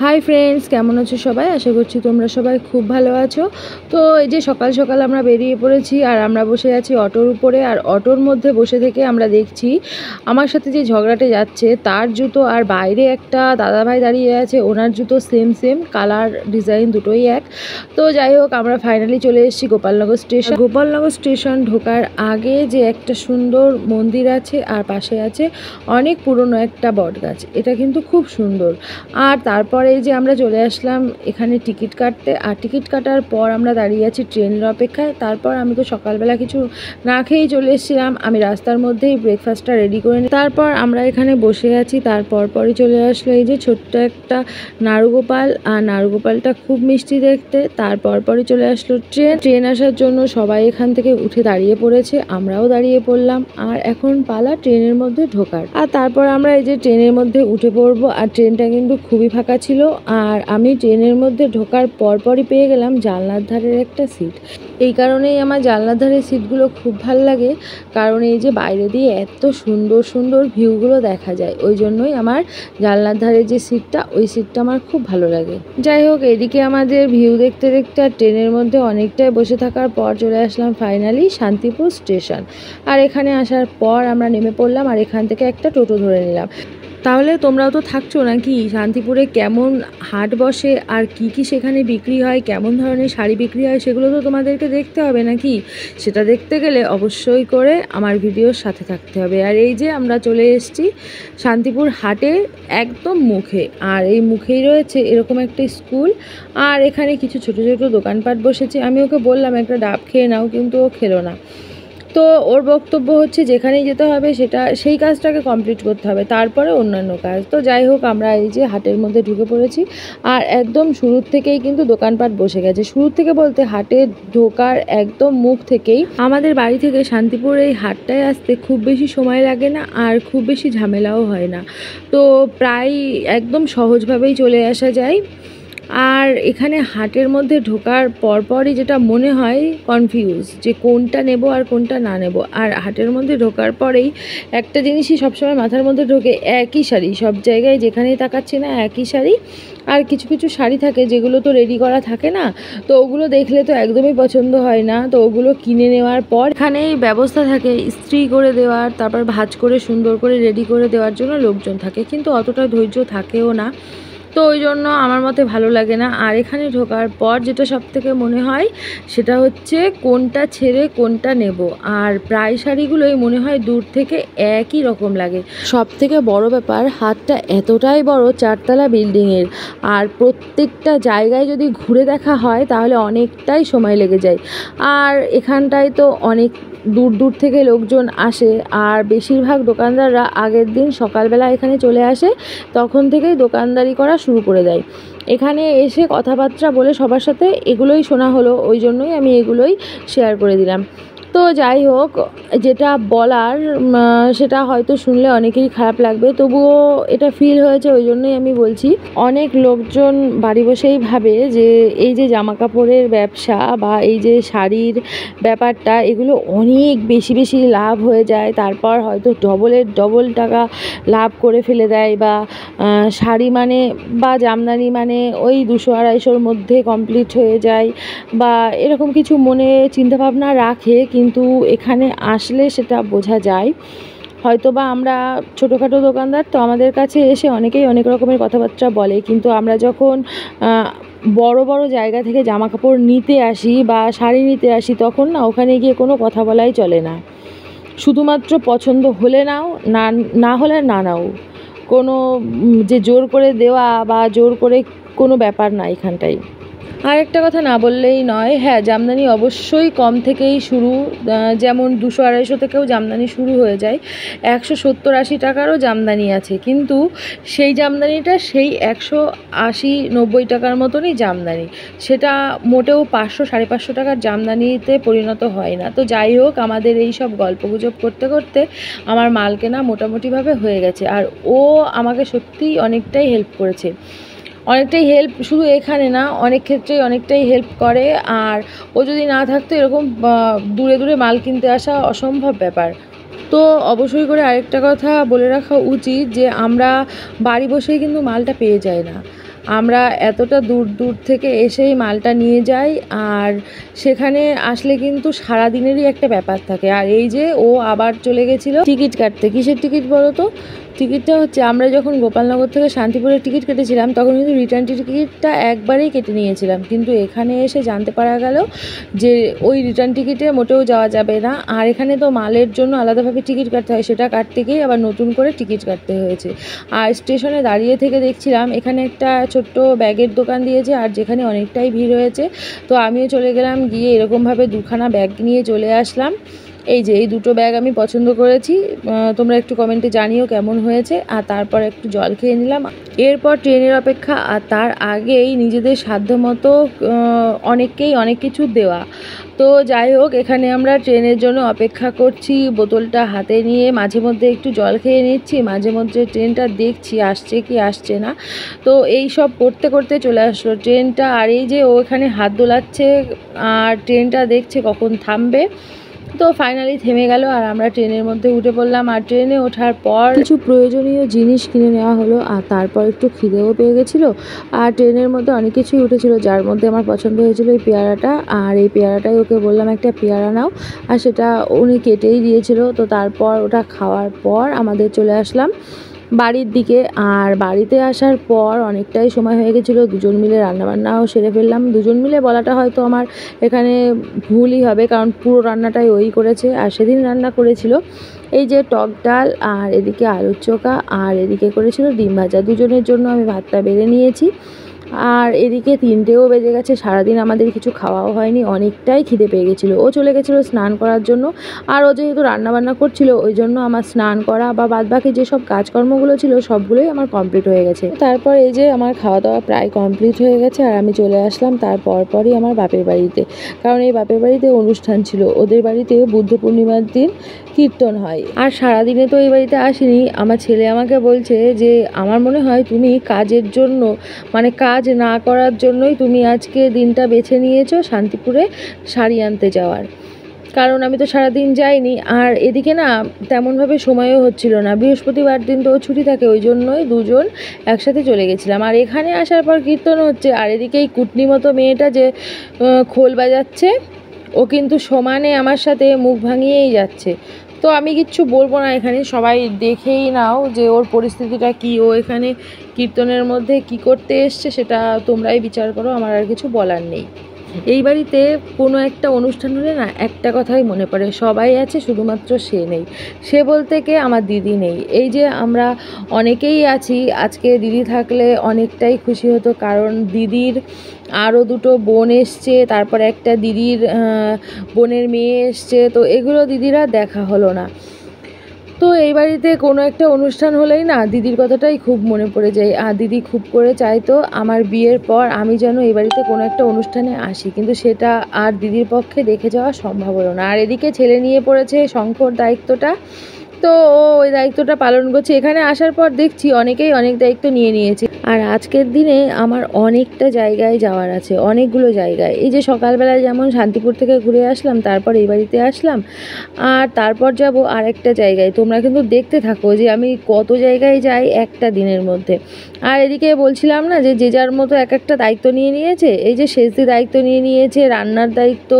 Hi friends, কেমন আছো সবাই? আশা করছি তোমরা সবাই খুব ভালো আছো। তো এই যে সকাল সকাল আমরা বেরিয়ে পড়েছি আর আমরা বসে আছি অটোর উপরে। আর অটোর মধ্যে বসে থেকে আমরা দেখছি আমার সাথে যে ঝগড়াটে যাচ্ছে তার জুতো আর বাইরে একটা দাদাভাই দাঁড়িয়ে আছে, ওনার জুতো সেম সেম কালার ডিজাইন দুটোই এক। তো যাই হোক, আমরা ফাইনালি চলে এসেছি গোপালনগর স্টেশন। গোপালনগর স্টেশন ঢোকার আগে যে একটা সুন্দর মন্দির আছে আর পাশে আছে অনেক পুরনো একটা বট গাছ, এটা কিন্তু খুব সুন্দর। আর তারপরে এই যে আমরা চলে আসলাম এখানে টিকিট কাটতে। আর টিকিট কাটার পর আমরা দাঁড়িয়ে আছি ট্রেনের অপেক্ষায়। তারপর আমি তো সকালবেলা কিছু না খেয়েই চলে এসেছিলাম, আমি রাস্তার মধ্যেই ব্রেকফাস্টটা রেডি করে নিই। তারপর আমরা এখানে বসে আছি, তারপর পরই চলে আসলো এই যে ছোট্ট একটা নাড়ুগোপাল। আর নাড়ুগোপালটা খুব মিষ্টি দেখতে। তারপর পরই চলে আসলো ট্রেন আসার জন্য সবাই এখান থেকে উঠে দাঁড়িয়ে পড়েছে, আমরাও দাঁড়িয়ে পড়লাম। আর এখন পালা ট্রেনের মধ্যে ঢোকার। আর তারপর আমরা এই যে ট্রেনের মধ্যে উঠে পড়বো। আর ট্রেনটা কিন্তু খুবই ফাঁকা ছিল। আর আমি ট্রেনের মধ্যে ঢোকার পরপরই পেয়ে গেলাম জানলার ধারের একটা সিট। এই কারণেই আমার জানলার ধারের সিটগুলো খুব ভাল লাগে, কারণ এই যে বাইরে দিয়ে এত সুন্দর সুন্দর ভিউগুলো দেখা যায়, ওই জন্যই আমার জানলার ধারের যে সিটটা, ওই সিটটা আমার খুব ভালো লাগে। যাই হোক, এদিকে আমাদের ভিউ দেখতে দেখতে আর ট্রেনের মধ্যে অনেকটাই বসে থাকার পর চলে আসলাম ফাইনালি শান্তিপুর স্টেশন। আর এখানে আসার পর আমরা নেমে পড়লাম আর এখান থেকে একটা টোটো ধরে নিলাম। তাহলে তোমরাও তো থাকছো নাকি? শান্তিপুরে কেমন হাট বসে আর কি কি সেখানে বিক্রি হয়, কেমন ধরনের শাড়ি বিক্রি হয়, সেগুলো তো তোমাদেরকে দেখতে হবে নাকি? সেটা দেখতে গেলে অবশ্যই করে আমার ভিডিওর সাথে থাকতে হবে। আর এই যে আমরা চলে এসেছি শান্তিপুর হাটের একদম মুখে। আর এই মুখেই রয়েছে এরকম একটা স্কুল। আর এখানে কিছু ছোট ছোট দোকানপাট বসেছে। আমি ওকে বললাম একটা ডাব খেয়ে নাও, কিন্তু ও খেলো না। তো ওর বক্তব্য হচ্ছে যেখানেই যেতে হবে সেই কাজটাকে কমপ্লিট করতে হবে, তারপরে অন্যান্য কাজ। তো যাই হোক, আমরা এই যে হাটের মধ্যে ঢুকে পড়েছি। আর একদম শুরুর থেকেই কিন্তু দোকানপাট বসে গেছে। শুরুর থেকে বলতে হাটে ঢোকার একদম মুখ থেকেই। আমাদের বাড়ি থেকে শান্তিপুর এই হাটটায় আসতে খুব বেশি সময় লাগে না আর খুব বেশি ঝামেলাও হয় না। তো প্রায় একদম সহজভাবেই চলে আসা যায়। আর এখানে হাটের মধ্যে ঢোকার পরপরই যেটা মনে হয় কনফিউজ, যে কোনটা নেব আর কোনটা না নেব। আর হাটের মধ্যে ঢোকার পরেই একটা জিনিসই সবসময় মাথার মধ্যে ঢোকে, একই শাড়ি সব জায়গায়, যেখানেই তাকাচ্ছি না একই শাড়ি। আর কিছু কিছু শাড়ি থাকে যেগুলো তো রেডি করা থাকে না, তো ওগুলো দেখলে তো একদমই পছন্দ হয় না। তো ওগুলো কিনে নেওয়ার পর এখানেই ব্যবস্থা থাকে ইস্ত্রি করে দেওয়ার, তারপর ভাঁজ করে সুন্দর করে রেডি করে দেওয়ার জন্য লোকজন থাকে, কিন্তু অতটা ধৈর্য থাকেও না। তো ওই জন্য আমার মতে ভালো লাগে না। আর এখানে ঢোকার পর যেটা সব থেকে মনে হয় সেটা হচ্ছে কোনটা ছেড়ে কোনটা নেব। আর প্রায় শাড়িগুলোই মনে হয় দূর থেকে একই রকম লাগে। সব থেকে বড় ব্যাপার, হাটটা এতটাই বড়, 4তলা বিল্ডিংয়ের। আর প্রত্যেকটা জায়গায় যদি ঘুরে দেখা হয় তাহলে অনেকটাই সময় লেগে যায়। আর এখানটায় তো অনেক দূর দূর থেকে লোকজন আসে। আর বেশিরভাগ দোকানদাররা আগের দিন সকালবেলা এখানে চলে আসে, তখন থেকেই দোকানদারি করা শুরু করে দেয়। এখানে এসে কথাবার্তা বলে সবার সাথে এগুলোই শোনা হলো, ওই জন্যই আমি এগুলোই শেয়ার করে দিলাম। তো যাই হোক, যেটা বলার সেটা হয়তো শুনলে অনেকেরই খারাপ লাগবে, তবুও এটা ফিল হয়েছে, ওই জন্যই আমি বলছি। অনেক লোকজন বাড়ি বসেই ভাবে যে এই যে জামা কাপড়ের ব্যবসা বা এই যে শাড়ির ব্যাপারটা, এগুলো অনেক বেশি বেশি লাভ হয়ে যায়, তারপর হয়তো ডবলের ডবল টাকা লাভ করে ফেলে দেয়। বা শাড়ি মানে বা জামদানি মানে ওই 200-250-র মধ্যে কমপ্লিট হয়ে যায়, বা এরকম কিছু মনে চিন্তাভাবনা রাখে। কিন্তু এখানে আসলে সেটা বোঝা যায়। হয়তো বা আমরা ছোটোখাটো দোকানদার, তো আমাদের কাছে এসে অনেকেই অনেক রকমের কথাবার্তা বলে, কিন্তু আমরা যখন বড় বড় জায়গা থেকে জামা কাপড় নিতে আসি বা শাড়ি নিতে আসি, তখন না ওখানে গিয়ে কোনো কথা বলাই চলে না। শুধুমাত্র পছন্দ হলে নাও, না হলে না নাও। কোনো যে জোর করে দেওয়া বা জোর করে কোনো ব্যাপার না এখানটায়। আর একটা কথা না বললেই নয়, হ্যাঁ, জামদানি অবশ্যই কম থেকেই শুরু। যেমন 200-250 থেকেও জামদানি শুরু হয়ে যায়, 170-80 টাকারও জামদানি আছে। কিন্তু সেই জামদানিটা সেই 180-90 টাকার মতনই জামদানি, সেটা মোটেও 500-550 টাকার জামদানিতে পরিণত হয় না। তো যাই হোক, আমাদের এই সব গল্পগুজব করতে করতে আমার মাল কেনা মোটামুটিভাবে হয়ে গেছে। আর ও আমাকে সত্যিই অনেকটাই হেল্প করেছে, অনেকটাই হেল্প, শুধু এখানে না, অনেক ক্ষেত্রেই অনেকটাই হেল্প করে। আর ও যদি না থাকতো, এরকম দূরে দূরে মাল কিনতে আসা অসম্ভব ব্যাপার। তো অবশ্যই করে আরেকটা কথা বলে রাখা উচিত, যে আমরা বাড়ি বসেই কিন্তু মালটা পেয়ে যাই না। আমরা এতটা দূর দূর থেকে এসেই মালটা নিয়ে যাই, আর সেখানে আসলে কিন্তু সারাদিনেরই একটা ব্যাপার থাকে। আর এই যে ও আবার চলে গেছিলো টিকিট কাটতে। কিসের টিকিট বলো তো? টিকিটটা হচ্ছে আমরা যখন গোপালনগর থেকে শান্তিপুরের টিকিট কেটেছিলাম তখন কিন্তু রিটার্ন টিকিটটা একবারেই কেটে নিয়েছিলাম, কিন্তু এখানে এসে জানতে পারা গেল যে ওই রিটার্ন টিকিটে মোটেও যাওয়া যাবে না। আর এখানে তো মালের জন্য আলাদাভাবে টিকিট কাটতে হয়, সেটা কাটতে গিয়ে আবার নতুন করে টিকিট কাটতে হয়েছে। আর স্টেশনে দাঁড়িয়ে থেকে দেখছিলাম এখানে একটা ছোট্ট ব্যাগের দোকান দিয়েছে, আর যেখানে অনেকটাই ভিড় হয়েছে। তো আমিও চলে গেলাম, গিয়ে এরকমভাবে দুখানা ব্যাগ নিয়ে চলে আসলাম। এই যে এই দুটো ব্যাগ আমি পছন্দ করেছি, তোমরা একটু কমেন্টে জানিও কেমন হয়েছে। আর তারপর একটু জল খেয়ে নিলাম। এরপর ট্রেনের অপেক্ষা, আর তার আগেই নিজেদের সাধ্যমতো অনেককেই অনেক কিছু দেওয়া। তো যাই হোক, এখানে আমরা ট্রেনের জন্য অপেক্ষা করছি, বোতলটা হাতে নিয়ে মাঝে মধ্যে একটু জল খেয়ে নিচ্ছি, মাঝে মধ্যে ট্রেনটা দেখছি আসছে কি আসছে না। তো এই সব করতে করতে চলে আসলো ট্রেনটা। আর এই যে ও এখানে হাত দোলাচ্ছে আর ট্রেনটা দেখছে কখন থামবে। তো ফাইনালি থেমে গেল আর আমরা ট্রেনের মধ্যে উঠে পড়লাম। আর ট্রেনে ওঠার পর কিছু প্রয়োজনীয় জিনিস কিনে নেওয়া হলো, আর তারপর একটু খিদেও পেয়ে গেছিলো। আর ট্রেনের মধ্যে অনেক কিছুই উঠেছিল, যার মধ্যে আমার পছন্দ হয়েছিল এই পেয়ারাটা। আর এই পেয়ারাটাই ওকে বললাম একটা পেয়ারা নাও, আর সেটা উনি কেটেই দিয়েছিল। তো তারপর ওটা খাওয়ার পর আমাদের চলে আসলাম বাড়ির দিকে। আর বাড়িতে আসার পর অনেকটাই সময় হয়ে গেছিলো, দুজন মিলে রান্নাবান্নাও সেরে ফেললাম। দুজন মিলে বলাটা হয়তো আমার এখানে ভুলই হবে, কারণ পুরো রান্নাটাই ওই করেছে। আর সেদিন রান্না করেছিল এই যে টক ডাল, আর এদিকে আলুর চোখা, আর এদিকে করেছিল ডিম ভাজা। দুজনের জন্য আমি ভাতটা বেড়ে নিয়েছি। আর এদিকে 3টেও বেজে গেছে, সারাদিন আমাদের কিছু খাওয়াও হয়নি, অনেকটাই খিদে পেয়ে গেছিলো। ও চলে গেছিলো স্নান করার জন্য, আর ও যেহেতু রান্নাবান্না করছিল ওই জন্য আমার স্নান করা বা বাদবাকি যেসব কাজকর্মগুলো ছিল সবগুলোই আমার কমপ্লিট হয়ে গেছে। তারপর এই যে আমার খাওয়া দাওয়া প্রায় কমপ্লিট হয়ে গেছে, আর আমি চলে আসলাম তার পরপরই আমার বাপের বাড়িতে, কারণ এই বাপের বাড়িতে অনুষ্ঠান ছিল। ওদের বাড়িতে বুদ্ধ পূর্ণিমার দিন কীর্তন হয়। আর সারাদিনে তো এই বাড়িতে আসিনি, আমার ছেলে আমাকে বলছে যে আমার মনে হয় তুমি কাজের জন্য, মানে কাজ না করার জন্যই তুমি আজকে দিনটা বেছে নিয়েছো শান্তিপুরে শাড়ি আনতে যাওয়ার, কারণ আমি তো সারাদিন যাইনি। আর এদিকে না তেমনভাবে সময়ও হচ্ছিল না, বৃহস্পতিবার দিন তো ছুটি থাকে, ওই জন্যই দুজন একসাথে চলে গেছিলাম। আর এখানে আসার পর কীর্তন হচ্ছে, আর এদিকে এই কুটনি মতো মেয়েটা যে খোল বাজাচ্ছে, ও কিন্তু সমানে আমার সাথে মুখ ভাঙিয়েই যাচ্ছে। তো আমি কিচ্ছু বলবো না, এখানে সবাই দেখেই নাও যে ওর পরিস্থিতিটা কী। ও এখানে কীর্তনের মধ্যে কি করতে এসছে সেটা তোমরাই বিচার করো, আমার আর কিছু বলার নেই। এই বাড়িতে কোনো একটা অনুষ্ঠান হলে না একটা কথাই মনে পড়ে, সবাই আছে শুধুমাত্র সে নেই। সে বলতে কে, আমার দিদি নেই। এই যে আমরা অনেকেই আছি, আজকে দিদি থাকলে অনেকটাই খুশি হতো, কারণ দিদির আরও দুটো বোন এসছে, তারপর একটা দিদির বোনের মেয়ে এসছে, তো এগুলো দিদিরা দেখা হলো না। তো এই বাড়িতে কোনো একটা অনুষ্ঠান হলেই না দিদির কথাটাই খুব মনে পড়ে যায়। আর দিদি খুব করে চাইতো আমার বিয়ের পর আমি যেন এই বাড়িতে কোনো একটা অনুষ্ঠানে আসি, কিন্তু সেটা আর দিদির পক্ষে দেখে যাওয়া সম্ভব হলো না। আর এদিকে ছেলে নিয়ে পড়েছে শঙ্কর দায়িত্বটা, তো ও ওই দায়িত্বটা পালন করছে। এখানে আসার পর দেখছি অনেকেই অনেক দায়িত্ব নিয়ে নিয়েছে। আর আজকের দিনে আমার অনেকটা জায়গায় যাওয়ার আছে, অনেকগুলো জায়গায়। এই যে সকালবেলায় যেমন শান্তিপুর থেকে ঘুরে আসলাম, তারপর এই বাড়িতে আসলাম, আর তারপর যাব আরেকটা জায়গায়। তোমরা কিন্তু দেখতে থাকো যে আমি কত জায়গায় যাই একটা দিনের মধ্যে। আর এদিকে বলছিলাম না যে যে যার মতো এক একটা দায়িত্ব নিয়ে নিয়েছে। এই যে সেজদি দায়িত্ব নিয়ে নিয়েছে, রান্নার দায়িত্ব,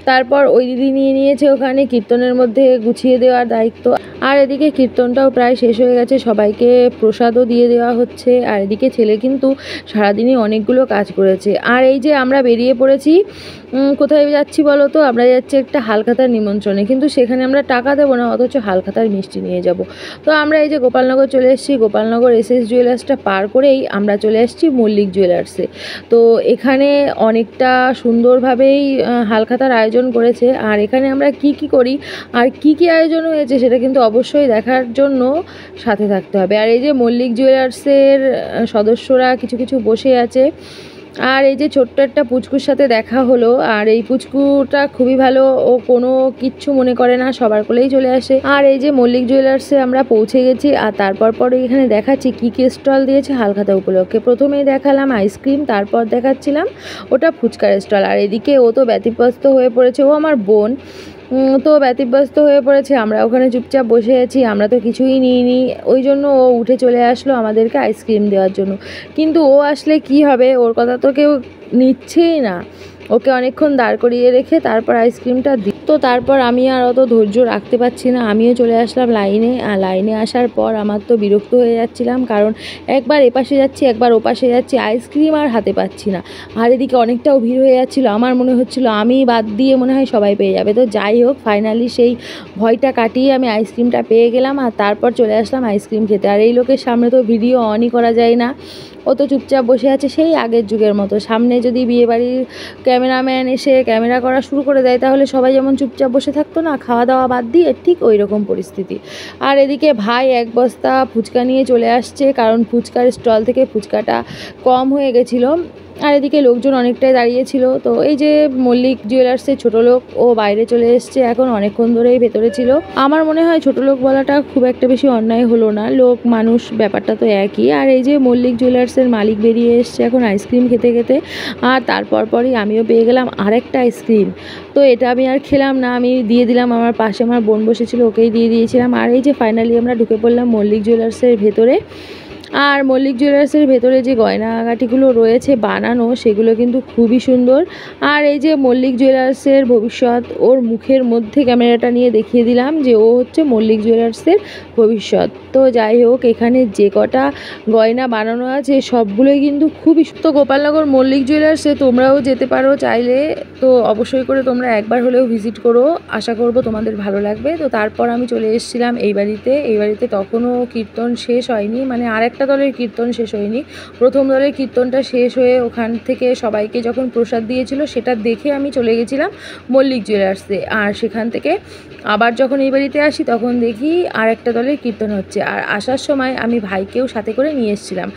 তারপর ওই দিদি নিয়ে নিয়েছে ওখানে কীর্তনের মধ্যে গুছিয়ে দেওয়ার দায়িত্ব। আর এদিকে কীর্তনটাও প্রায় শেষ হয়ে গেছে, সবাইকে প্রসাদও দিয়ে দেওয়া হচ্ছে। আর এদিকে ছেলে কিন্তু সারাদিনই অনেকগুলো কাজ করেছে। আর এই যে আমরা বেরিয়ে পড়েছি, কোথায় যাচ্ছি বলো তো? আমরা যাচ্ছি একটা হালখাতার নিমন্ত্রণে, কিন্তু সেখানে আমরা টাকা দেবো না, অথচ হালখাতার মিষ্টি নিয়ে যাব। তো আমরা এই যে গোপালনগর চলে এসেছি, গোপালনগর এসএস জুয়েলার্সটা পার করেই আমরা চলে এসেছি মল্লিক জুয়েলার্সে। তো এখানে অনেকটা সুন্দরভাবেই হালখাতার আয়োজন করেছে। আর এখানে আমরা কি কি করি আর কি কি আয়োজন হয়েছে সেটা কিন্তু অবশ্যই দেখার জন্য সাথে থাকতে হবে। আর এই যে মল্লিক জুয়েলার্সের সদস্যরা কিছু কিছু বসে আছে। আর এই যে ছোট্ট একটা পুচকুর সাথে দেখা হলো, আর এই পুচকুটা খুবই ভালো, ও কোনো কিচ্ছু মনে করে না, সবার কোলেই চলে আসে। আর এই যে মল্লিক জুয়েলার্সে আমরা পৌঁছে গেছি, আর তারপর এখানে দেখাচ্ছি কী কী স্টল দিয়েছে হালখাতা উপলক্ষে। প্রথমেই দেখালাম আইসক্রিম, তারপর দেখাচ্ছিলাম ওটা ফুচকার স্টল। আর এদিকে ও তো ব্যতিব্যস্ত হয়ে পড়েছে, ও আমার বোন, তো ব্যতিব্যস্ত হয়ে পড়েছে, আমরা ওখানে চুপচাপ বসে আছি, আমরা তো কিছুই নিইনি। ওই জন্য ও উঠে চলে আসলো আমাদেরকে আইসক্রিম দেওয়ার জন্য। কিন্তু ও আসলে কি হবে, ওর কথা তো কেউ নিচ্ছেই না। ওকে অনেকক্ষণ দাঁড় করিয়ে রেখে তারপর আইসক্রিমটা দিই। তো তারপর আমি আর অত ধৈর্য রাখতে পারছি না, আমিও চলে আসলাম লাইনে। আর লাইনে আসার পর আমার তো বিরক্ত হয়ে যাচ্ছিলাম, কারণ একবার এপাশে যাচ্ছি একবার ওপাশে যাচ্ছি, আইসক্রিম আর হাতে পাচ্ছি না। আর এদিকে অনেকটাও ভিড় হয়ে যাচ্ছিলো, আমার মনে হচ্ছিলো আমি বাদ দিয়ে মনে হয় সবাই পেয়ে যাবে। তো যাই হোক, ফাইনালি সেই ভয়টা কাটিয়ে আমি আইসক্রিমটা পেয়ে গেলাম, আর তারপর চলে আসলাম আইসক্রিম খেতে। আর এই লোকের সামনে তো ভিডিও অনই করা যায় না, ও তো চুপচাপ বসে আছে সেই আগের যুগের মতো। সামনে যদি বিয়েবাড়ির ক্যামেরাম্যান এসে ক্যামেরা করা শুরু করে দেয়, তাহলে সবাই যেমন চুপচাপ বসে থাকতো না, খাওয়া দাওয়া বাদ দিয়ে, ঠিক ওই রকম পরিস্থিতি। আর এদিকে ভাই এক বস্তা ফুচকা নিয়ে চলে আসছে, কারণ ফুচকার স্টল থেকে ফুচকাটা কম হয়ে গেছিলো। আর এদিকে লোকজন অনেকটাই দাঁড়িয়েছিল। তো এই যে মল্লিক জুয়েলার্সের ছোটো লোক, ও বাইরে চলে এসছে এখন, অনেকক্ষণ ধরেই ভেতরে ছিল। আমার মনে হয় ছোটো লোক বলাটা খুব একটা বেশি অন্যায় হলো না, লোক মানুষ ব্যাপারটা তো একই। আর এই যে মল্লিক জুয়েলার্সের মালিক বেরিয়ে এসছে এখন আইসক্রিম খেতে খেতে। আর তারপর পরই আমিও পেয়ে গেলাম আরেকটা আইসক্রিম। তো এটা আমি আর খেলাম না, আমি দিয়ে দিলাম আমার পাশে আমার বোন বসেছিল, ওকেই দিয়ে দিয়েছিলাম। আর এই যে ফাইনালি আমরা ঢুকে পড়লাম মল্লিক জুয়েলার্সের ভেতরে। আর মল্লিক জুয়েলার্সের ভেতরে যে গয়নাগাটিগুলো রয়েছে বানানো, সেগুলো কিন্তু খুবই সুন্দর। আর এই যে মল্লিক জুয়েলার্সের ভবিষ্যৎ, ওর মুখের মধ্যে ক্যামেরাটা নিয়ে দেখিয়ে দিলাম যে ও হচ্ছে মল্লিক জুয়েলার্সের ভবিষ্যৎ। তো যাই হোক, এখানে যে কটা গয়না বানানো আছে সবগুলোই কিন্তু খুবই। তো গোপালনগর মল্লিক জুয়েলার্সে তোমরাও যেতে পারো চাইলে, তো অবশ্যই করে তোমরা একবার হলেও ভিজিট করো, আশা করব তোমাদের ভালো লাগবে। তো তারপর আমি চলে এসেছিলাম এই বাড়িতে তখনও কীর্তন শেষ হয়নি, মানে আরেকটা দলের কীর্তন শেষ হয়নি। প্রথম দলের কীর্তনটা শেষ হয়ে ওখান থেকে সবাইকে যখন প্রসাদ দিয়েছিল, সেটা দেখে আমি চলে গেছিলাম মল্লিক জুয়েলার্সে। আর সেখান থেকে আবার যখন এই বাড়িতে আসি তখন দেখি আর একটা দলের কীর্তন হচ্ছে। আর আসার সময় আমি ভাইকেও সাথে করে নিয়ে এসেছিলাম।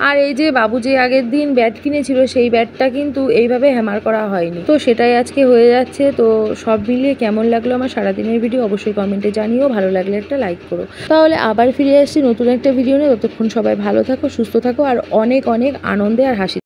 আর এই যে বাবু যে আগের দিন ব্যাট কিনেছিল, সেই ব্যাটটা কিন্তু এইভাবে হ্যামার করা হয়নি, তো সেটাই আজকে হয়ে যাচ্ছে। তো সব মিলিয়ে কেমন লাগলো আমার সারাদিনের ভিডিও অবশ্যই কমেন্টে জানিও, ভালো লাগলে একটা লাইক করো। তাহলে আবার ফিরে আসছি নতুন একটা ভিডিও নিয়ে। ততক্ষণ সবাই ভালো থাকো, সুস্থ থাকো, আর অনেক অনেক আনন্দে আর হাসি